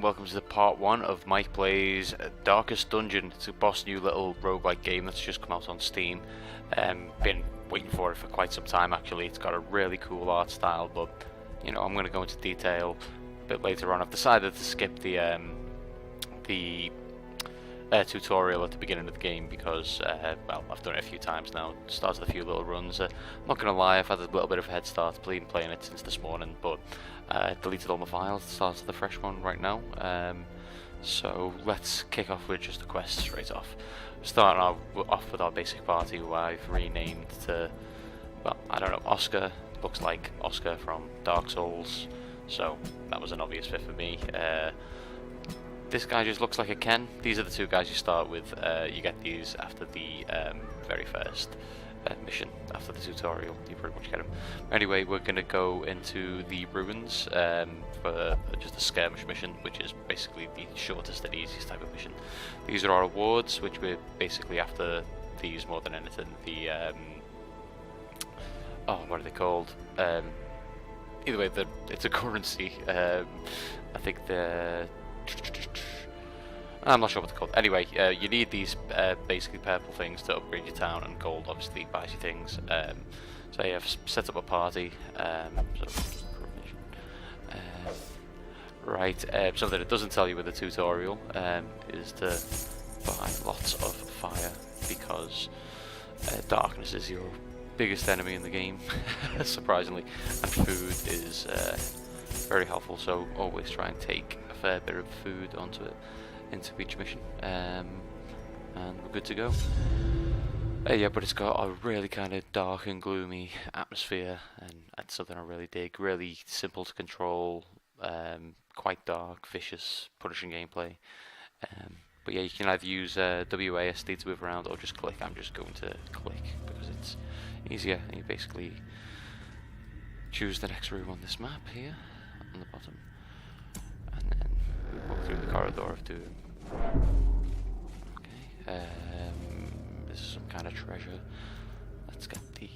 and welcome to the part 1 of Mike Plays Darkest Dungeon. It's a boss new little roguelike game that's just come out on Steam. Been waiting for it for quite some time actually. It's got a really cool art style, but you know, I'm going to go into detail a bit later on. I've decided to skip the tutorial at the beginning of the game because, well, I've done it a few times now, started a few little runs. I'm not going to lie, I've had a little bit of a head start playing it since this morning, but deleted all my files, started the fresh one right now. So let's kick off with just a quest straight off. Starting off with our basic party, who I've renamed to, well, I don't know, Oscar. Looks like Oscar from Dark Souls, so that was an obvious fit for me. This guy just looks like a Ken. These are the two guys you start with. You get these after the very first mission, after the tutorial. You pretty much get them. Anyway, we're going to go into the ruins for just a skirmish mission, which is basically the shortest and easiest type of mission. These are our awards, which we're basically after these more than anything. The oh, what are they called? Either way, it's a currency. I think the I'm not sure what they're called. Anyway, you need these basically purple things to upgrade your town, and gold obviously buys you things. So yeah, I've set up a party. Right, something it doesn't tell you with the tutorial is to buy lots of fire, because darkness is your biggest enemy in the game, surprisingly, and food is very helpful, so always try and take a fair bit of food into each mission, and we're good to go. Yeah, but it's got a really kind of dark and gloomy atmosphere, and that's something I really dig. Really simple to control, quite dark, vicious, punishing gameplay. But yeah, you can either use WASD to move around or just click. I'm just going to click because it's easier. And you basically choose the next room on this map here on the bottom, and then we walk through the corridor of Doom. Okay, this is some kind of treasure. Let's get the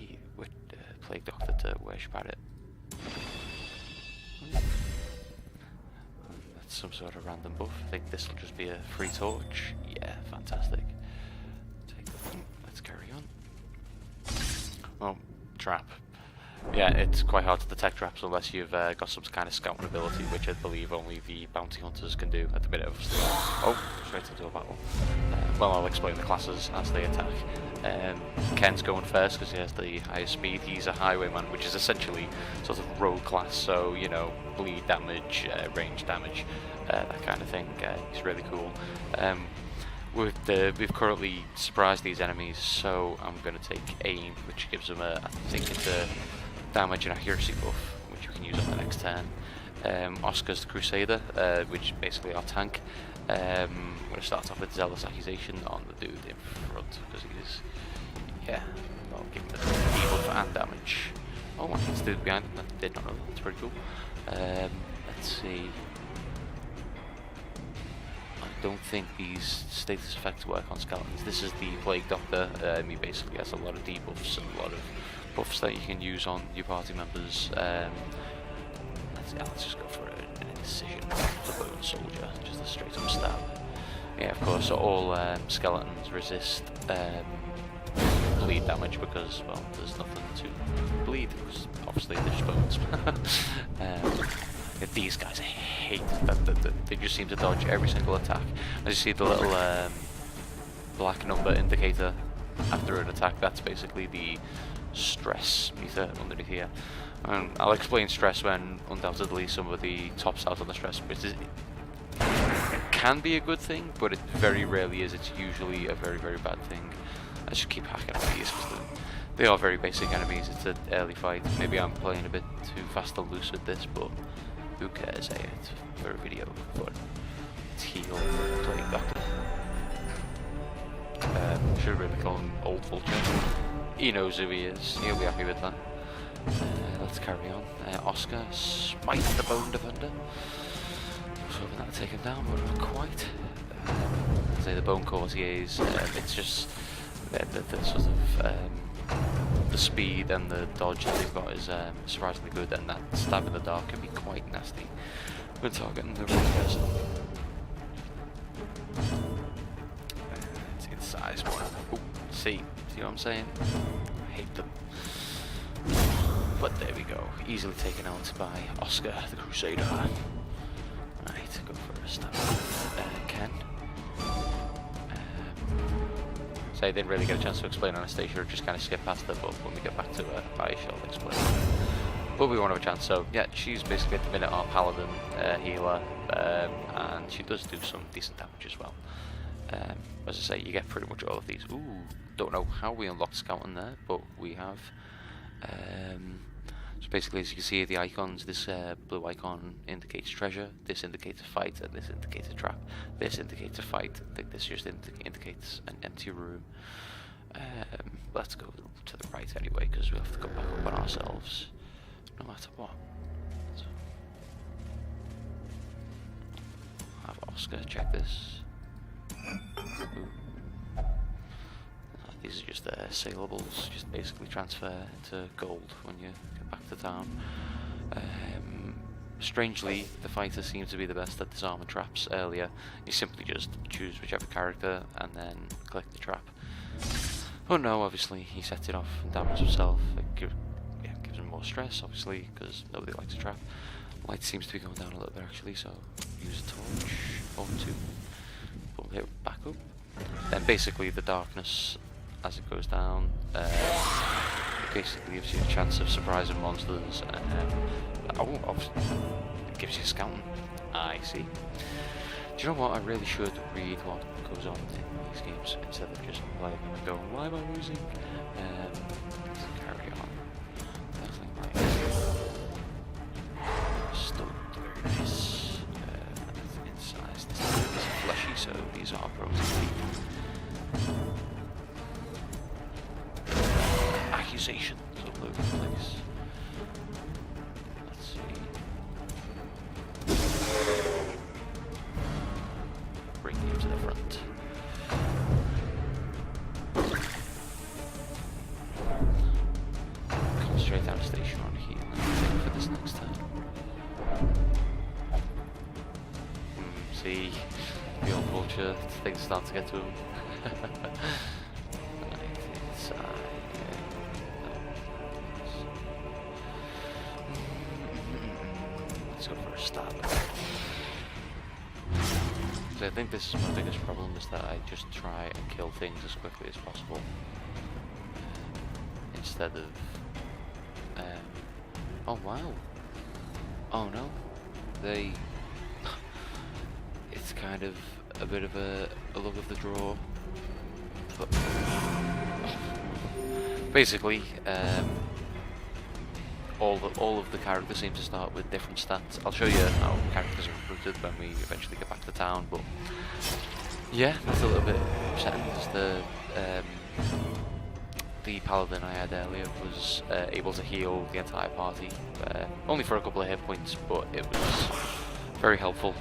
Plague Doctor to worship at it. That's some sort of random buff. I think this will just be a free torch. Yeah, fantastic. Take that one. Let's carry on. Oh, trap. Yeah, it's quite hard to detect traps unless you've got some kind of scouting ability, which I believe only the bounty hunters can do at the minute of oh, straight into a battle. Well, I'll explain the classes as they attack. Ken's going first because he has the highest speed. He's a highwayman, which is essentially sort of rogue class, so, you know, bleed damage, range damage, that kind of thing. He's really cool. We've currently surprised these enemies, so I'm going to take aim, which gives them I think it's a damage and accuracy buff, which you can use on the next turn. Oscar's the Crusader, which is basically our tank. I'm going to start off with Zealous Accusation on the dude in front, because he's, yeah, well, giving the debuff and damage. Oh, I can dude behind him, I did not know that, that's pretty cool. Let's see. I don't think these status effects work on skeletons. This is the Plague Doctor. He basically has a lot of debuffs and a lot of buffs that you can use on your party members. Let's just go for an incision. The Bone Soldier, just a straight up stab. Yeah, of course, so all skeletons resist bleed damage because, well, there's nothing to bleed, because obviously they're just bones. These guys, I hate that they just seem to dodge every single attack. As you see the little black number indicator after an attack, that's basically the stress meter underneath here. I'll explain stress when undoubtedly somebody tops out on the stress, but it can be a good thing, but it very rarely is. It's usually a very, very bad thing. I should keep hacking at these because they are very basic enemies. It's an early fight. Maybe I'm playing a bit too fast and loose with this, but who cares? Hey, it's for a video, but it's heal Plague Doctor. Should really call him Old Vulture. He knows who he is. He'll be happy with that. Let's carry on. Oscar, Smite the Bone Defender. I was hoping that would take him down, but not quite. Say the Bone Courtiers. It's just the sort of the speed and the dodge that they've got is surprisingly good, and that stab in the dark can be quite nasty. We're targeting the wrong person. It's inside one. Oh, see what I'm saying? I hate them. But there we go. Easily taken out by Oscar the Crusader. Right, go first. Ken. So I didn't really get a chance to explain Anastasia, or just kind of skip past it, but when we get back to her, I shall explain. But we won't have a chance, so yeah, she's basically at the minute our paladin healer, and she does do some decent damage as well. As I say, you get pretty much all of these. Ooh, don't know how we unlocked scouting there, but we have. So basically, as you can see the icons, this blue icon indicates treasure, this indicates a fight, and this indicates a trap. This indicates a fight. I think this just indicates an empty room. Let's go to the right anyway, because we have to go back up on ourselves, no matter what. So, have Oscar check this. Ooh. These are just saleables, just basically transfer into gold when you get back to town. Strangely, the fighter seems to be the best at disarming traps earlier. You simply just choose whichever character and then click the trap. Oh no, obviously he sets it off and damages himself. It gives him more stress, obviously, because nobody likes a trap. Light seems to be going down a little bit actually, so use a torch or two. Pull it back up. Then basically the darkness, as it goes down, it basically gives you a chance of surprising monsters, and obviously it gives you scouting. I see. Do you know what? I really should read what goes on in these games instead of just playing them and going, why am I losing? Let's carry on. Definitely right. Still very nice. Inside. This is fleshy, so these are protein. Accusations all over the place. Let's see. Bring you to the front. Concentrate Anastasia on healing for this next turn. See, the old vulture, things start to get to him. Let's go for a stab. So I think this is my biggest problem, is that I just try and kill things as quickly as possible instead of oh wow, oh no, it's kind of a bit of a luck of the draw, but basically all of the characters seem to start with different stats. I'll show you how characters are recruited when we eventually get back to town, but yeah, that's a little bit upsetting, because the paladin I had earlier was able to heal the entire party, only for a couple of hit points, but it was very helpful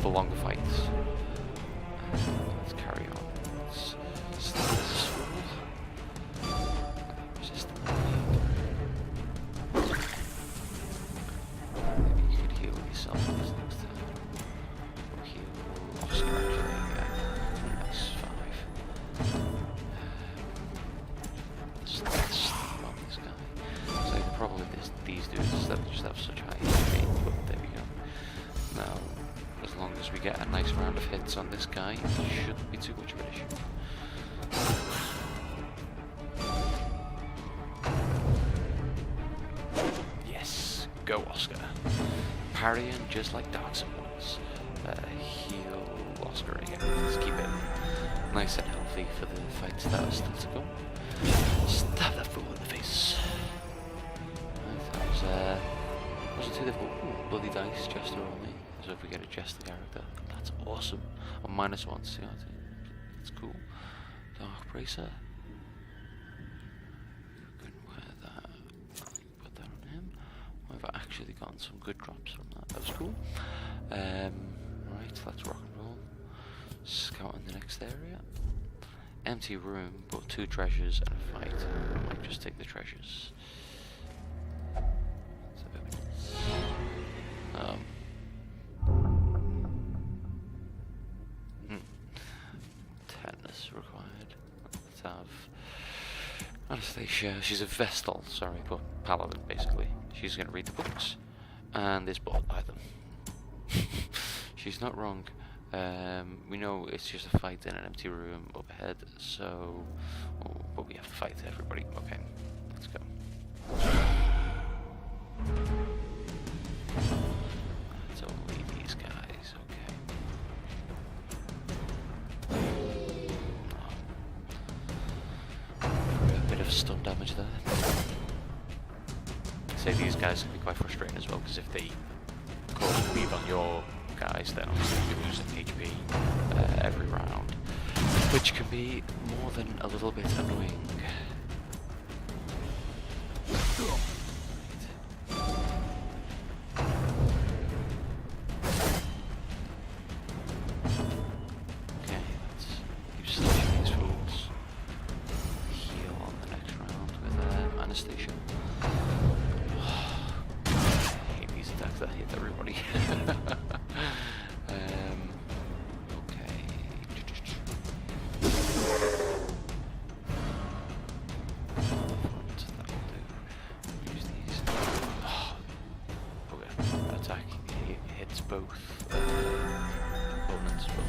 for longer fights. Let's carry on. Let's start this fool. Resist the maybe you could heal yourself this next time. Or heal Oscar actually, that's 5. Let's on this guy. So the problem with these dudes is that they just have such high HP, but there we go. Now, as long as we get a nice round of hits on this guy, it shouldn't be too much of an issue. Yes, go Oscar. Parrying just like Dark Souls. Heal Oscar again. Let's keep it nice and healthy for the fights that are still to come. Stab that fool in the face. Right, that wasn't too difficult. Ooh, bloody dice, Jester only. So if we get a Jester character, that's awesome. On -1 CRT. That's cool. Dark Bracer. We can wear that. Put that on him. I've actually gotten some good drops from that. That was cool. Right, let's rock and roll. Scout in the next area. Empty room, but 2 treasures and a fight. I might just take the treasures. Anastasia. She's a Vestal, sorry, but Paladin basically. She's going to read the books and is bored by them. She's not wrong. We know it's just a fight in an empty room up ahead, so... Oh, but we have to fight everybody. Okay, let's go. It's only these guys, okay. Oh. A bit of stun damage there. I'd say these guys can be quite frustrating as well, because if they cause a bleed on your guys, then obviously you're losing HP every round, which can be more than a little bit annoying. Okay, let's keep slashing these fools. Heal on the next round with Anastasia. I hate these attacks that hit everybody. Both opponents, but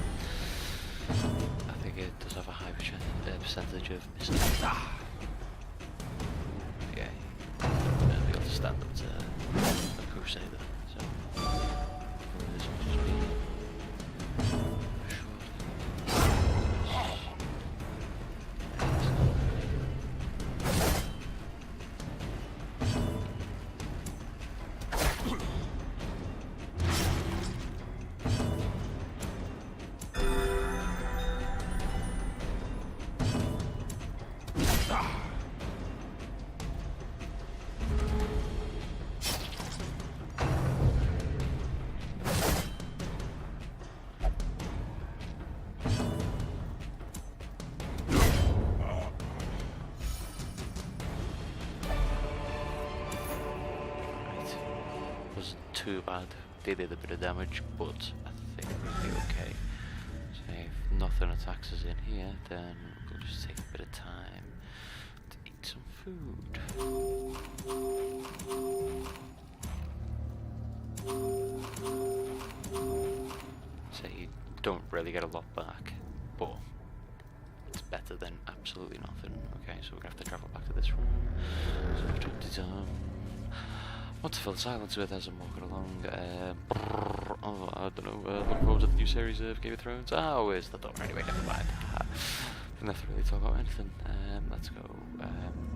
I think it does have a high percentage of missing. Yeah, be able to stand up to a Crusader, so this will just be too bad. They did a bit of damage, but I think we'll be okay. So if nothing attacks us in here, then we'll just take a bit of time to eat some food. So you don't really get a lot back, but it's better than absolutely nothing. Okay, so we're gonna have to travel back to this room. So what to fill the silence with as I'm walking along. Oh, I don't know. Looking forward to the new series of Game of Thrones. Oh, where's the door? Anyway, never mind. Didn't have to really talk about anything. Let's go.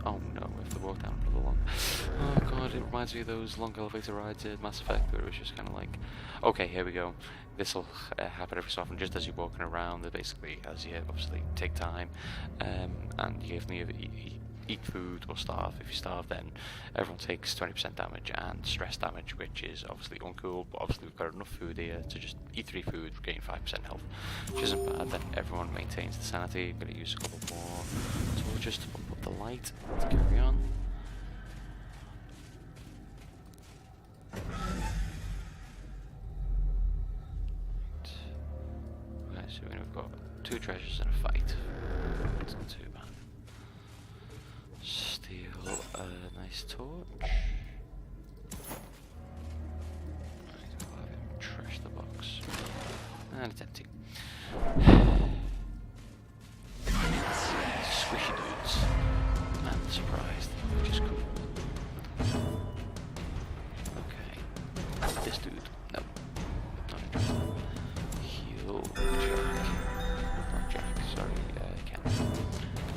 Oh no, we have to walk down another one. Oh god, it reminds me of those long elevator rides in Mass Effect where it was just kind of like, okay, here we go. This will happen every so often, just as you're walking around. Basically, as you obviously take time, and you eat food or starve. If you starve, then everyone takes 20% damage and stress damage, which is obviously uncool, but obviously we've got enough food here to just eat 3 food, gain 5% health, which isn't bad. Then everyone maintains the sanity. I'm going to use a couple more torches to pump up the light to carry on. Okay, so we've got 2 treasures and a fight. It's not too bad. Steal a nice torch. We'll have him trash the box. And it's empty. Squishy dudes. And surprised, which is cool. Okay. This dude. No. Not interested. Heal Jack. Not Jack, sorry, Ken.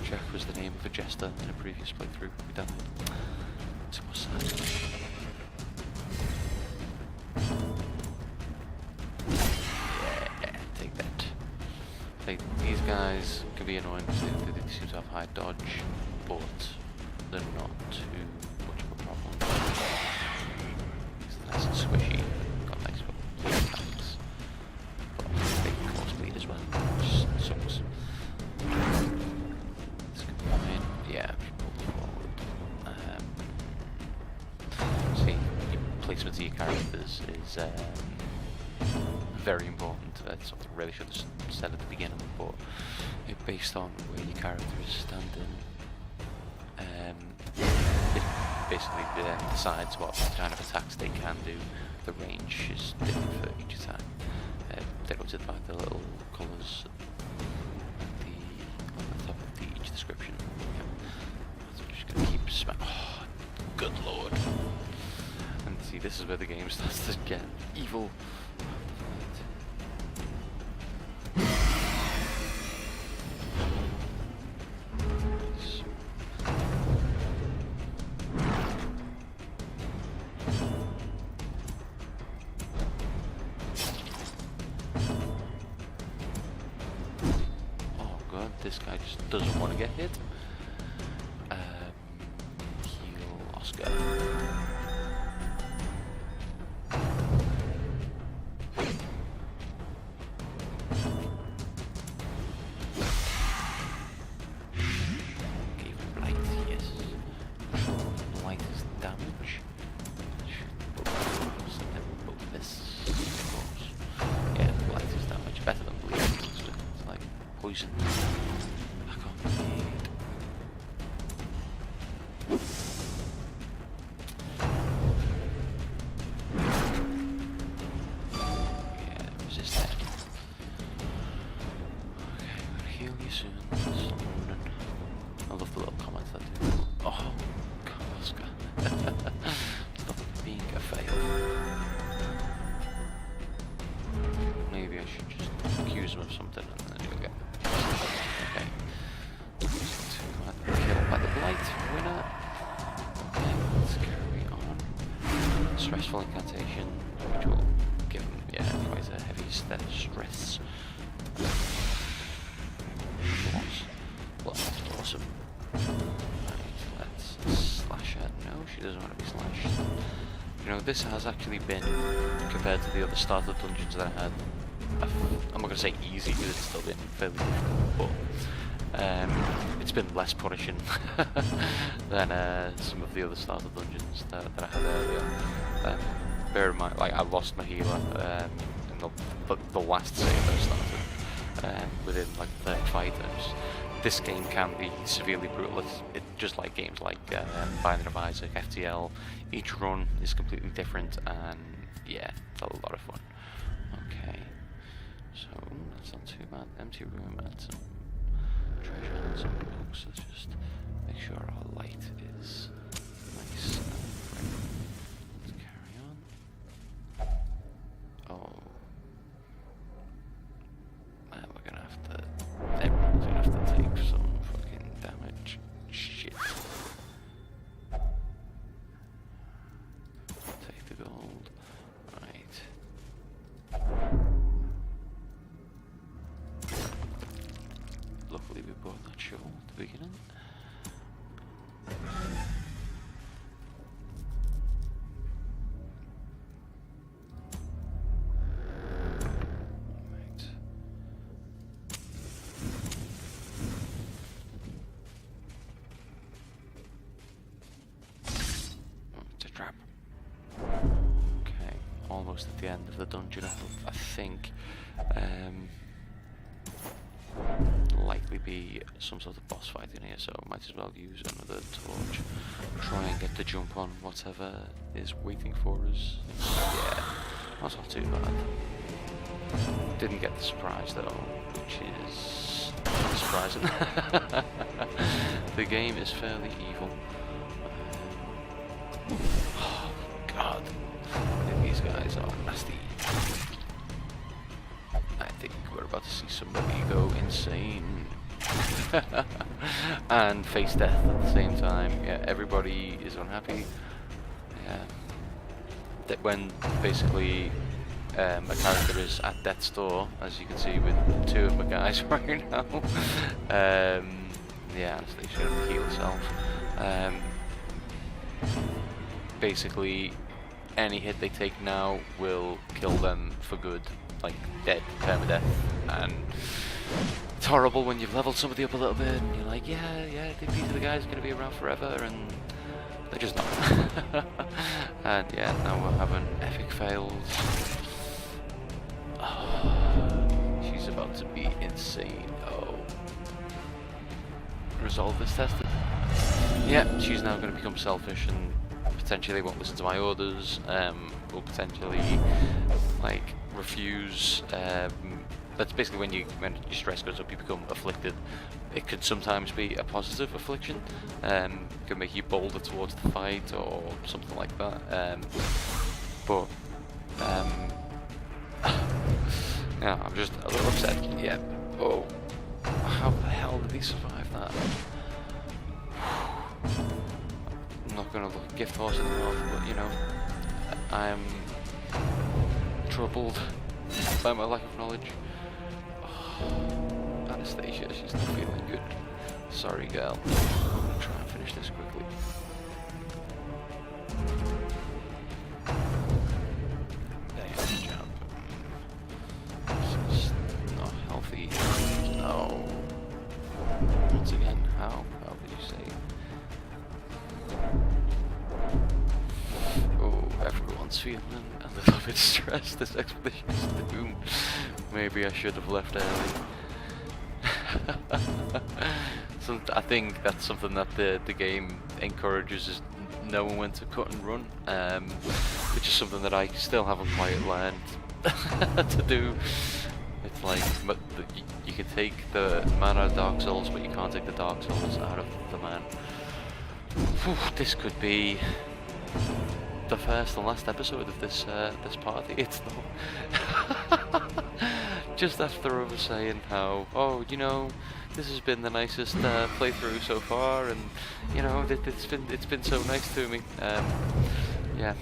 Jack was the name of a jester in a previous playthrough. We done it. Some more side. Yeah, take that. Like, these guys can be annoying because they seem to have high dodge, but they're not too much of a problem. It's nice and squishy. Got nice little attacks. But they can cause bleed as well, which sucks. Yeah, see, your placement of your characters is very important. That's something I really should have said at the beginning, but based on where your character is standing, it basically decides what kind of attacks they can do. The range is different for each attack, denoted by the little colours on the top of each description. Yeah. So I'm just going to keep smacking. Oh, good lord. And see, this is where the game starts to get evil. This guy just doesn't want to get hit. Heal Oscar. Gave him blight, yes. Blight is damage. This, of course. Yeah, blight is damage. Better than bleed. It's like poison. I love the little comments that do. Oh, God, Oscar. Stop being a fail. Maybe I should just accuse him of something and then he'll get. Okay. Killed by the blight. Winner. Okay, let's carry on. Stressful incantation, which will give him, quite a heavy stress. Awesome. Right, let's slash her. No, she doesn't want to be slashed. You know, this has actually been, compared to the other starter dungeons that I had, I'm not going to say easy because it's still been fairly difficult, but it's been less punishing than some of the other starter dungeons that I had earlier. Bear in mind, like, I lost my healer in the last save I started within like the fighters. This game can be severely brutal. It's just like games like Binding of Isaac, FTL. Each run is completely different, and yeah, it's a lot of fun. Okay, so that's not too bad. Empty room and some treasure and some books. Let's just make sure our light is nice and bright. Let's carry on. Oh. We're gonna have to. Everyone's gonna have to take some fucking damage. Shit. Take the gold. Right. Luckily we bought that shovel at the beginning. Almost at the end of the dungeon, I think. Likely be some sort of boss fight in here, so might as well use another torch. Try and get the jump on whatever is waiting for us. Yeah, that's not too bad. Didn't get the surprise though, which is surprising. The game is fairly evil. Oh God. These guys are nasty. I think we're about to see somebody go insane. And face death at the same time. Yeah, everybody is unhappy. Yeah. That when basically a character is at death's door, as you can see with two of my guys right now. Yeah, Anastasia to heal herself. Basically, any hit they take now will kill them for good, like dead, permadeath, and it's horrible when you've leveled somebody up a little bit and you're like, yeah, these are the guys are going to be around forever, and they're just not. And yeah, now we're having epic fails. Oh, She's about to be insane. Oh. Resolve is tested. Yeah, she's now going to become selfish and potentially won't listen to my orders, will potentially, like, refuse. That's basically when your stress goes up, you become afflicted. It could sometimes be a positive affliction. It can make you bolder towards the fight or something like that. But yeah, I'm just a little upset. Yeah. Oh, how the hell did he survive that? I'm not gonna look gift horse in the mouth, but you know, I am troubled by my lack of knowledge. Oh, Anastasia, she's not feeling good. Sorry, girl. I'm gonna try and finish this quickly. Damn, jump. This is not healthy. No. Once again, how? How did you say? Oh, everyone's feeling a little bit stressed. This expedition is doomed. Maybe I should have left early. So I think that's something that the game encourages, is knowing when to cut and run, which is something that I still haven't quite learned to do. It's like, but you can take the man out of Dark Souls, but you can't take the Dark Souls out of the man. Whew, this could be the first and last episode of this this party. It's not. Just after I was saying how, oh, you know, this has been the nicest playthrough so far, and you know, it's been so nice to me. Yeah,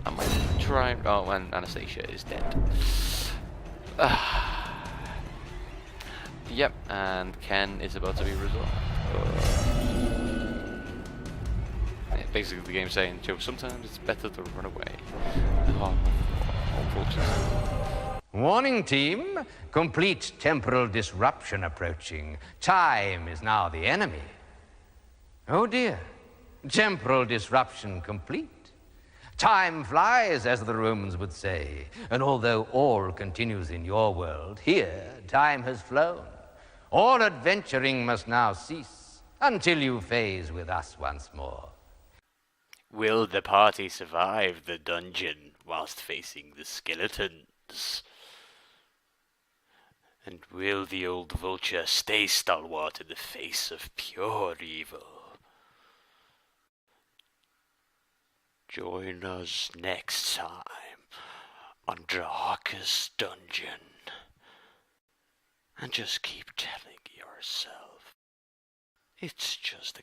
I might try. Oh, and Anastasia is dead. Yep, and Ken is about to be resolved. Yeah, basically, the game's saying, Joe, sometimes it's better to run away. Oh, unfortunately. Warning, team. Complete temporal disruption approaching. Time is now the enemy. Oh dear. Temporal disruption complete. Time flies, as the Romans would say. And although all continues in your world, here time has flown. All adventuring must now cease until you phase with us once more. Will the party survive the dungeon whilst facing the skeletons? And will the old vulture stay stalwart in the face of pure evil? Join us next time on Darkest Dungeon. And just keep telling yourself, it's just a